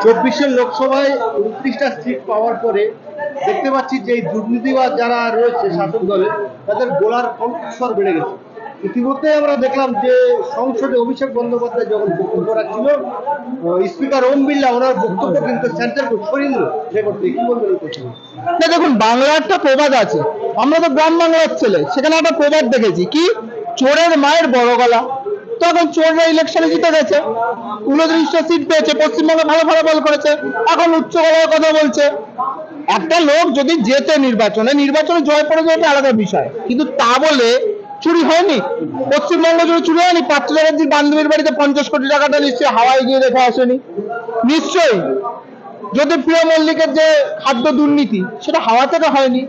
চব্বিশের লোকসভায় 29টা সিট পাওয়ার পরে দেখতে পাচ্ছি যে এই দুর্নীতিবাদ যারা রয়েছে শাসক দলের তাদের গোলার কণ্ঠস্বর বেড়ে গেছে। ইতিমধ্যে আমরা দেখলাম যে সংসদে অভিষেক বন্দ্যোপাধ্যায় যখন বক্তব্য রাখছিল, স্পিকার ওম বিড়লা ওনার বক্তব্য কিন্তু সেন্টার সরিয়ে দিল রেকর্ড দিয়ে। কি বলবেন এই প্রসঙ্গে? দেখুন, বাংলা একটা প্রবাদ আছে, আমরা তো গ্রাম বাংলার ছেলে, সেখানে একটা প্রবাদ দেখেছি কি, চোরের মায়ের বড় গলা। তো এখন চোররা ইলেকশনে জিতে গেছে, 29টা সিট পেয়েছে, পশ্চিমবঙ্গে ভালো ফলাফল করেছে, এখন উচ্চ গলার কথা বলছে। একটা লোক যদি জেতে নির্বাচনে জয় পড়ে যায় এটা আলাদা বিষয়, কিন্তু তা বলে চুরি হয়নি। পশ্চিমবঙ্গ জুড়ে চুরি হয়নি। পার্থ চ্যাটার্জির বান্ধবীর বাড়িতে 50 কোটি টাকাটা নিশ্চয়ই হাওয়ায় গিয়ে রেখে আসেনি, নিশ্চয়ই। জ্যোতিপ্রিয় মল্লিকের যে খাদ্য দুর্নীতি, সেটা হাওয়া থেকে হয়নি,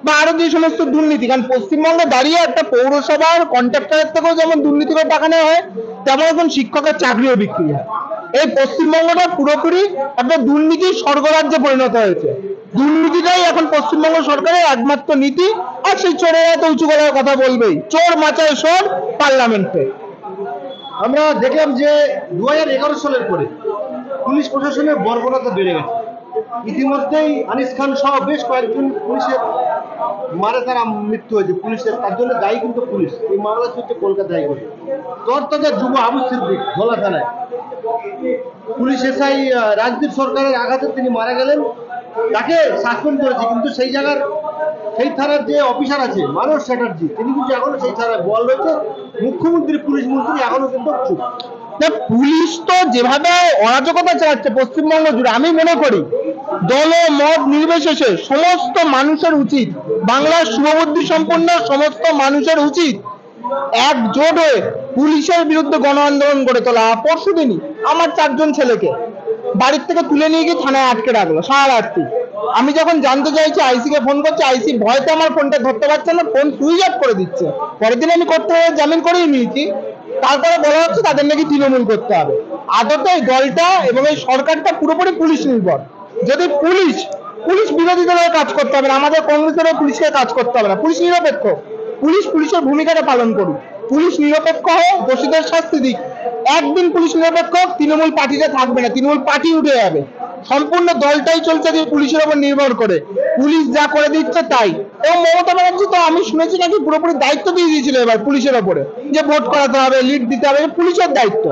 বা আরো যে সমস্ত দুর্নীতি। কারণ পশ্চিমবঙ্গে দাঁড়িয়ে একটা পৌরসভার কন্ট্রাক্টরের থেকেও যেমন দুর্নীতি করে টাকা নেওয়া হয়, তেমন এখন শিক্ষকের চাকরিও বিক্রি হয়। এই পশ্চিমবঙ্গটা পুরোপুরি একটা দুর্নীতির স্বর্গরাজ্যে পরিণত হয়েছে। দুর্নীতিটাই এখন পশ্চিমবঙ্গ সরকারের একমাত্র নীতি। আর সেই চোরেরা তো উঁচু গলার কথা বলবেই, চোর মাচায় সর পার্লামেন্টে। আমরা দেখলাম যে 2011 সালের পরে পুলিশ প্রশাসনের বর্বরতা বেড়ে গেছে। ইতিমধ্যেই আনিস খান সহ বেশ কয়েকজন পুলিশের তারা মৃত্যু হয়েছে পুলিশের, তার জন্য দায়ী কিন্তু পুলিশ। এই মামলা চলছে কলকাতা হাইকোর্টে। তরতাজা যুব আবু সিদ্দিক ধোলা থানায় পুলিশ এসআই রাজদীপ সরকারের আঘাতে তিনি মারা গেলেন, তাকে সাসপেন্ড করেছে। কিন্তু সেই থানার যে অফিসার আছে মানস চ্যাটার্জি, তিনি কিন্তু এখনো সেই থানায় বল রয়েছে। মুখ্যমন্ত্রী পুলিশ মন্ত্রী এখনো কিন্তু চুপ। পুলিশ তো যেভাবে অরাজকতা চালাচ্ছে পশ্চিমবঙ্গ জুড়ে, আমি মনে করি দল ও মত নির্বিশেষে সমস্ত মানুষের উচিত, বাংলার শুভবুদ্ধি সম্পন্ন সমস্ত মানুষের উচিত একজোট হয়ে পুলিশের বিরুদ্ধে গণ আন্দোলন গড়ে তোলা। পরশুদিনই আমার 4জন ছেলেকে বাড়ির থেকে তুলে নিয়ে গিয়ে থানায় আটকে রাখলো সারা রাত্রি। আমি যখন জানতে চাইছি, আইসি কে ফোন করছি, আইসি ভয়তে আমার ফোনটা ধরতে পারছে না, ফোন সুইচ অফ করে দিচ্ছে। পরের দিন আমি করতে জামিন করেই নিয়েছি। তারপরে বলা হচ্ছে তাদের নাকি তৃণমূল করতে হবে। আদতে এই দলটা এবং এই সরকারটা পুরোপুরি পুলিশ নির্ভর। যদি পুলিশ বিরোধী দলের কাজ করতে হবে না, আমাদের কংগ্রেসেরও পুলিশকে কাজ করতে হবে না। পুলিশ নিরপেক্ষ, পুলিশের ভূমিকাটা পালন করুক। পুলিশ নিরপেক্ষ হয়ে দোষীদের শাস্তি দিক। একদিন পুলিশ নিরপেক্ষ, তৃণমূল পার্টিতে থাকবে না, তৃণমূল পার্টি উঠে যাবে। সম্পূর্ণ দলটাই চলছে যে পুলিশের উপর নির্ভর করে, পুলিশ যা করে দিচ্ছে তাই। এবং মমতা ব্যানার্জি তো আমি শুনেছি নাকি পুরোপুরি দায়িত্ব দিয়ে দিয়েছিল এবার পুলিশের উপরে, যে ভোট করাতে হবে, লিড দিতে হবে, পুলিশের দায়িত্ব।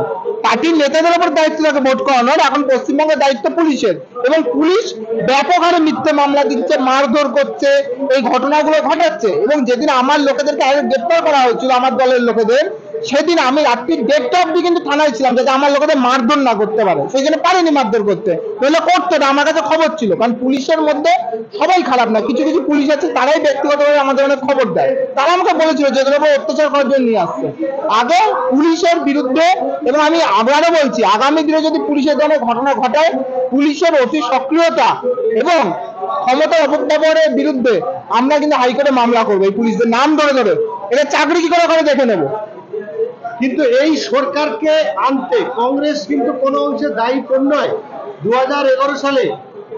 পার্টির নেতাদের উপর দায়িত্ব থাকে ভোট করানোর, এখন পশ্চিমবঙ্গের দায়িত্ব পুলিশের। এবং পুলিশ ব্যাপক হারে মিথ্যে মামলা দিচ্ছে, মারধর করছে, এই ঘটনাগুলো ঘটাচ্ছে। এবং যেদিন আমার লোকেদেরকে আগে গ্রেপ্তার করা হয়েছিল, আমার দলের লোকেদের, সেদিন আমি রাত্রি 1:30 অব্দি কিন্তু থানায় ছিলাম, যাতে আমার লোকেদের মারধর না করতে পারে। সেই জন্য পারেনি মারধর করতে, নইলে করতো না। আমার কাছে খবর ছিল, কারণ পুলিশের মধ্যে সবাই খারাপ না, কিছু কিছু পুলিশ আছে তারাই ব্যক্তিগতভাবে আমাদের অনেক খবর দেয়। তারা আমাকে বলেছিল যে এদের উপর অত্যাচার করার জন্য নিয়ে আসছে। আগে পুলিশের বিরুদ্ধে, এবং আমি আবারও বলছি, আগামী দিনে যদি পুলিশের ধরনের ঘটনা ঘটায়, পুলিশের অতি সক্রিয়তা এবং ক্ষমতার অপব্যবহারের বিরুদ্ধে আমরা কিন্তু হাইকোর্টে মামলা করবো। এই পুলিশদের নাম ধরে ধরে এটা চাকরি কি করে দেখে নেবো। কিন্তু এই সরকারকে আনতে কংগ্রেস কিন্তু কোনো অংশে দায়ী নয়। 2011 সালে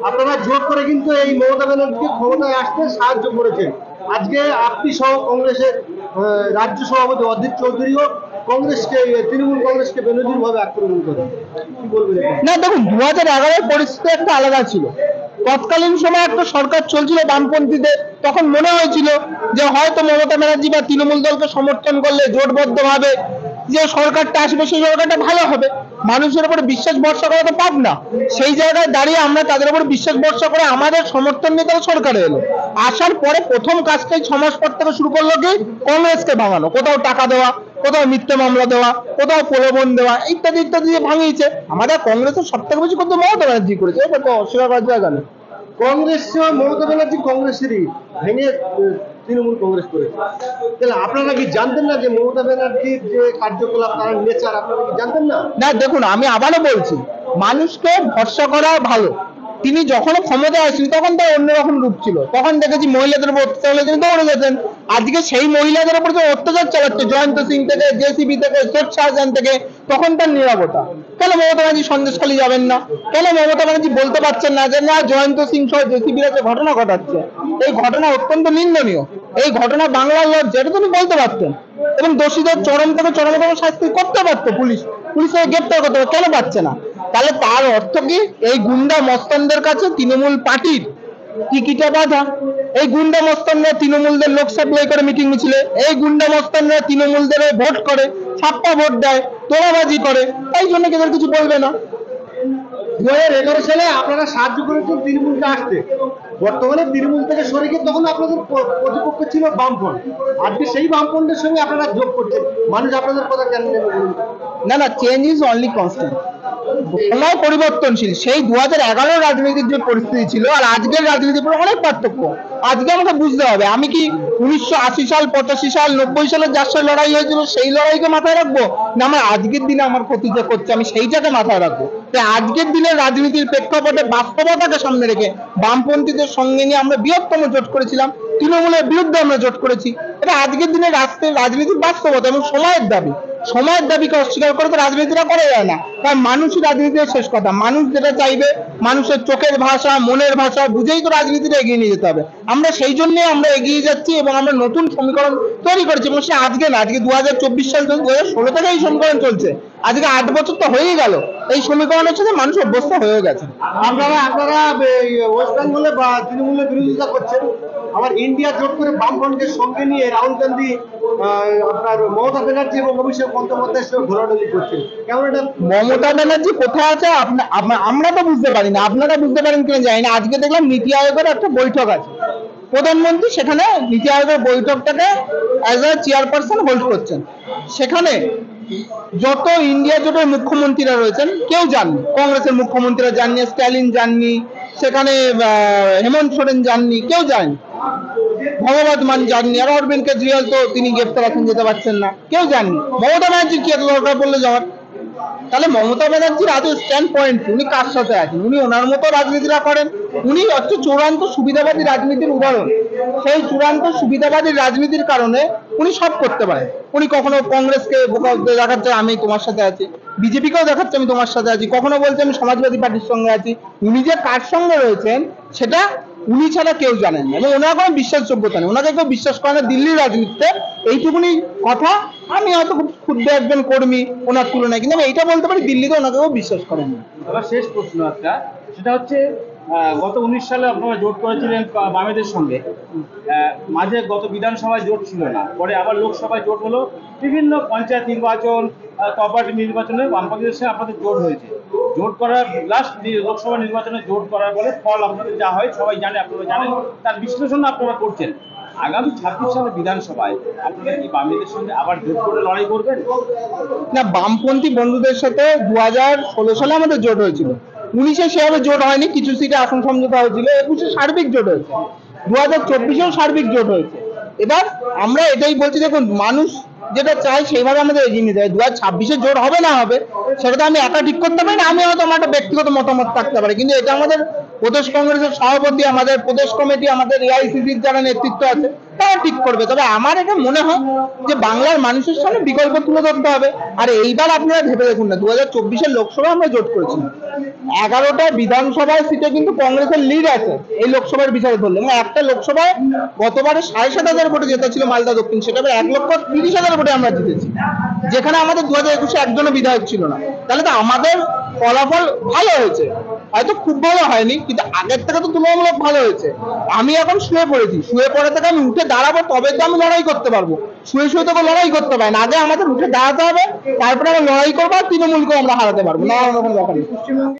আপনারা জোর করে কিন্তু এই মমতা ব্যানার্জিকে ক্ষমতায় আসতে সাহায্য করেছেন। আজকে আপনি সহ কংগ্রেসের রাজ্য সভাপতি অধীর চৌধুরীও তৃণমূল কংগ্রেসকে বেনজির ভাবে আক্রমণ করেন। কি বলবেন? না দেখুন, 2011 পরিস্থিতি একটা আলাদা ছিল। তৎকালীন সময় একটা সরকার চলছিল বামপন্থীদের, তখন মনে হয়েছিল যে হয়তো মমতা ব্যানার্জি বা তৃণমূল দলকে সমর্থন করলে জোটবদ্ধ ভাবে যে সরকারটা আসবে, সেই সরকারটা ভালো হবে। মানুষের উপরে বিশ্বাস ভরসা করা তো পাব না। সেই জায়গায় দাঁড়িয়ে আমরা তাদের উপর বিশ্বাস ভরসা করে আমাদের সমর্থন নিয়ে তারা সরকারে এলো। আসার পরে প্রথম কাজটাই 6 মাস পর থেকে শুরু করলো কি, কংগ্রেসকে ভাঙানো। কোথাও টাকা দেওয়া, কোথাও মিথ্যে মামলা দেওয়া, কোথাও প্রলোভন দেওয়া, ইত্যাদি ইত্যাদি দিয়ে ভাঙিয়েছে। আমাদের কংগ্রেসের সব থেকে বেশি কিন্তু মমতা ব্যানার্জি করেছে, এটা তো অস্বীকার করার জায়গা নেই। কংগ্রেস মমতা ব্যানার্জি কংগ্রেসেরই ভেঙে তৃণমূল কংগ্রেস করেছে। তাহলে আপনারা কি জানতেন না যে মমতা ব্যানার্জির যে কার্যকলাপ, তার নেচার আপনারা কি জানতেন না? না দেখুন, আমি আবারও বলছি, মানুষকে ভরসা করা ভালো। তিনি যখন ক্ষমতায় আসেন তখন তার অন্যরকম রূপ ছিল। তখন দেখেছি মহিলাদের উপর অত্যাচার হলে তিনি দৌড়ে যেতেন। আজকে সেই মহিলাদের উপর যে অত্যাচার চালাচ্ছে, জয়ন্ত সিং থেকে, জেসিবি থেকে, শেখ শাহজাহান থেকে, তখন তার নীরবতা। কেন মমতা ব্যানার্জি সন্দেশখালী যাবেন না? কেন মমতা ব্যানার্জি বলতে পারছেন না যে না, জয়ন্ত সিং সহ জেসিবিরা যে ঘটনা ঘটাচ্ছে, এই ঘটনা অত্যন্ত নিন্দনীয়, এই ঘটনা বাংলার লজ্জা, এটা তিনি বলতে পারতেন। এবং দোষীদের চরম থেকে চরমতম শাস্তি করতে পারতো পুলিশকে গ্রেপ্তার করতে পারতো, কেন পাচ্ছে না? তাহলে তার অর্থ কি এই গুন্ডা মস্তানদের কাছে তৃণমূল পার্টির টিকিটে বাধা। এই গুন্ডা মস্তানরা তৃণমূলদের লোক সাপ্লাই করে মিটিং মিছিলে, এই গুন্ডা মস্তানরা তৃণমূলদের ভোট করে, ছাপ্পা ভোট দেয়, তোলাবাজি করে, এই জন্য কি এদের কিছু বলবে না? 2011 সালে আপনারা সাহায্য করেছেন তৃণমূলকে আসতে, বর্তমানে তৃণমূল থেকে সরে গিয়ে তখন আপনাদের প্রতিপক্ষ ছিল বামফ্রন্ট, আজকে সেই বামফ্রন্টের সঙ্গে আপনারা যোগ করছেন, মানুষ আপনাদের কথা কেন নেবে বলুন? না না, চেঞ্জ ইজ অনলি কনস্ট্যান্ট। সময় পরিবর্তনশীল। সেই 2011 রাজনীতির যে পরিস্থিতি ছিল আর আজকের রাজনীতির পরে অনেক পার্থক্য। আজকে আমাকে বুঝতে হবে, আমি কি 1980 সাল, 85 সাল, 90 সালের যার সাথে লড়াই হয়েছিল সেই লড়াইকে মাথায় রাখবো, না আমার আজকের দিনে আমার ক্ষতি যে করছে আমি সেইটাকে মাথায় রাখবো? তাই আজকের দিনের রাজনীতির প্রেক্ষাপটে বাস্তবতাকে সামনে রেখে বামপন্থীদের সঙ্গে নিয়ে আমরা বৃহত্তম জোট করেছিলাম, তৃণমূলের বিরুদ্ধে আমরা জোট করেছি। এটা আজকের দিনের রাজনীতির বাস্তবতা এবং সময়ের দাবি। সময়ের দাবিকে অস্বীকার করে তো রাজনীতিটা করা যায় না, কারণ মানুষই রাজনীতির শেষ কথা। মানুষ যেটা চাইবে, মানুষের চোখের ভাষা, মনের ভাষা বুঝেই তো রাজনীতিটা এগিয়ে নিয়ে যেতে হবে। আমরা সেই জন্যই আমরা এগিয়ে যাচ্ছি এবং আমরা নতুন সমীকরণ তৈরি করেছি। এবং সে আজকে না, আজকে 2024 সাল থেকে 2016 থেকে এই সমীকরণ চলছে, আজকে 8 বছর তো হয়েই গেল। এই সমীকরণের সাথে মানুষ অভ্যস্ত হয়ে গেছে। আপনারা ওয়েস্ট বেঙ্গলে বা তৃণমূলের বিরোধিতা করছেন, আবার ইন্ডিয়া জোট করে বামফ্রন্টকে সঙ্গে নিয়ে রাহুল গান্ধী, আপনার মমতা ব্যানার্জি এবং অভিষেক বন্দ্যোপাধ্যায়ের সঙ্গে ঘোরাঘুরি করছেন, কেমন এটা? মমতা ব্যানার্জি কোথায় আছে আমরা তো বুঝতে পারি না, আপনারা বুঝতে পারেন কিনা জানি না। আজকে দেখলাম নীতি আয়োগের একটা বৈঠক আছে, প্রধানমন্ত্রী সেখানে নীতি আয়োগের বৈঠকটাকে অ্যাজ এ চেয়ারপারসন হোল্ড করছেন। সেখানে যত ইন্ডিয়া জোটের মুখ্যমন্ত্রীরা রয়েছেন কেউ যাননি, কংগ্রেসের মুখ্যমন্ত্রীরা যাননি, স্ট্যালিন যাননি, সেখানে হেমন্ত সোরেন যাননি, কেউ যায়নি, ভগবত মান যাননি, আর অরবিন্দ কেজরিওয়াল তো তিনি গ্রেপ্তার আছেন, যেতে পারছেন না, কেউ যাননি। মমতা ব্যানার্জির কি এত দরকার পড়লে যাওয়ার? তাহলে মমতা ব্যানার্জির আদৌ স্ট্যান্ড পয়েন্ট, উনি কার সাথে আছেন? উনি ওনার মতো রাজনীতিরা করেন, উনি হচ্ছে চূড়ান্ত সুবিধাবাদী রাজনীতির উদাহরণ। সেই চূড়ান্ত সুবিধাবাদী রাজনীতির কারণে উনি সব করতে পারেন। উনি কখনো কংগ্রেসকে বোকা দেখাচ্ছে আমি তোমার সাথে আছি, বিজেপিকেও দেখাচ্ছে আমি তোমার সাথে আছি, কখনো বলছে আমি সমাজবাদী পার্টির সঙ্গে আছি। উনি যে কার সঙ্গে রয়েছেন সেটা উনি ছাড়া কেউ জানেন না এবং ওনার কোনো বিশ্বাসযোগ্যতা নেই, ওনাকে কেউ বিশ্বাস করে না দিল্লির রাজনীতিতে। এইটুকুনি কথা। আমি হয়তো খুব ক্ষুদ্র একজন কর্মী ওনার তুলনায়, কিন্তু আমি এইটা বলতে পারি দিল্লিতে ওনাকে কেউ বিশ্বাস করেন না। এবার শেষ প্রশ্ন একটা, সেটা হচ্ছে গত 19 সালে আপনারা জোট করেছিলেন বামেদের সঙ্গে, মাঝে গত বিধানসভায় জোট ছিল না, পরে আবার লোকসভায় জোট হলো, বিভিন্ন পঞ্চায়েত নির্বাচন, কোঅপারেটিভ নির্বাচনে বামপন্থীদের সঙ্গে আপনাদের জোট হয়েছে। জোট করার লাস্ট লোকসভা নির্বাচনে জোট করার পরে ফল আপনাদের যা হয় সবাই জানে, আপনারা জানেন, তার বিশ্লেষণ আপনারা করছেন। আগামী 26 সালে বিধানসভায় আপনারা কি বামেদের সঙ্গে আবার জোট করে লড়াই করবেন? না, বামপন্থী বন্ধুদের সাথে 2016 সালে আমাদের জোট হয়েছিল, 19-এ সেভাবে জোট হয়নি, কিছু সিটে আসন সমঝোতা হয়েছিল, 21-এ সার্বিক জোট হয়েছে, 2024-এও সার্বিক জোট হয়েছে। এবার আমরা এটাই বলছি, দেখুন মানুষ যেটা চাই সেইভাবে আমাদের এগিয়ে নিতে হবে। 2026-এ জোট হবে না হবে সেটা তো আমি একা ঠিক করতে পারি না, আমি হয়তো আমার একটা ব্যক্তিগত মতামত থাকতে পারে, কিন্তু এটা আমাদের প্রদেশ কংগ্রেসের সভাপতি, আমাদের প্রদেশ কমিটি, আমাদের এআইসিসির যারা নেতৃত্ব আছে তারা ঠিক করবে। তবে আমার এটা মনে হয় যে বাংলার মানুষের সামনে বিকল্প তুলে ধরতে হবে। আর এইবার আপনারা ভেবে দেখুন না, 2024-এর লোকসভা আমরা জোট করেছিলাম, 11টা বিধানসভার সিটে কিন্তু কংগ্রেসের লিড আছে এই লোকসভার বিচারে ধরলে, এবং একটা লোকসভায় গতবারে 7,500 ভোটে জেতা ছিল মালদা দক্ষিণ, সেটা 1,30,000 ভোটে আমরা জিতেছি, যেখানে আমাদের 2021-এ একজনও বিধায়ক ছিল না। তাহলে তো আমাদের ফলাফল ভালো হয়েছে, হয়তো খুব ভালো হয়নি কিন্তু আগের থেকে তো তুলনামূলক ভালো হয়েছে। আমি এখন শুয়ে পড়েছি, শুয়ে পড়ে থেকে আমি উঠে দাঁড়াবো, তবে তো আমি লড়াই করতে পারবো। শুয়ে শুয়ে তো লড়াই করতে পারে না, আগে আমাদের উঠে দাঁড়াতে হবে, তারপরে আমরা লড়াই করবো, আর তৃণমূলকেও আমরা হারাতে পারবো না, এরকম ব্যাপার নেই।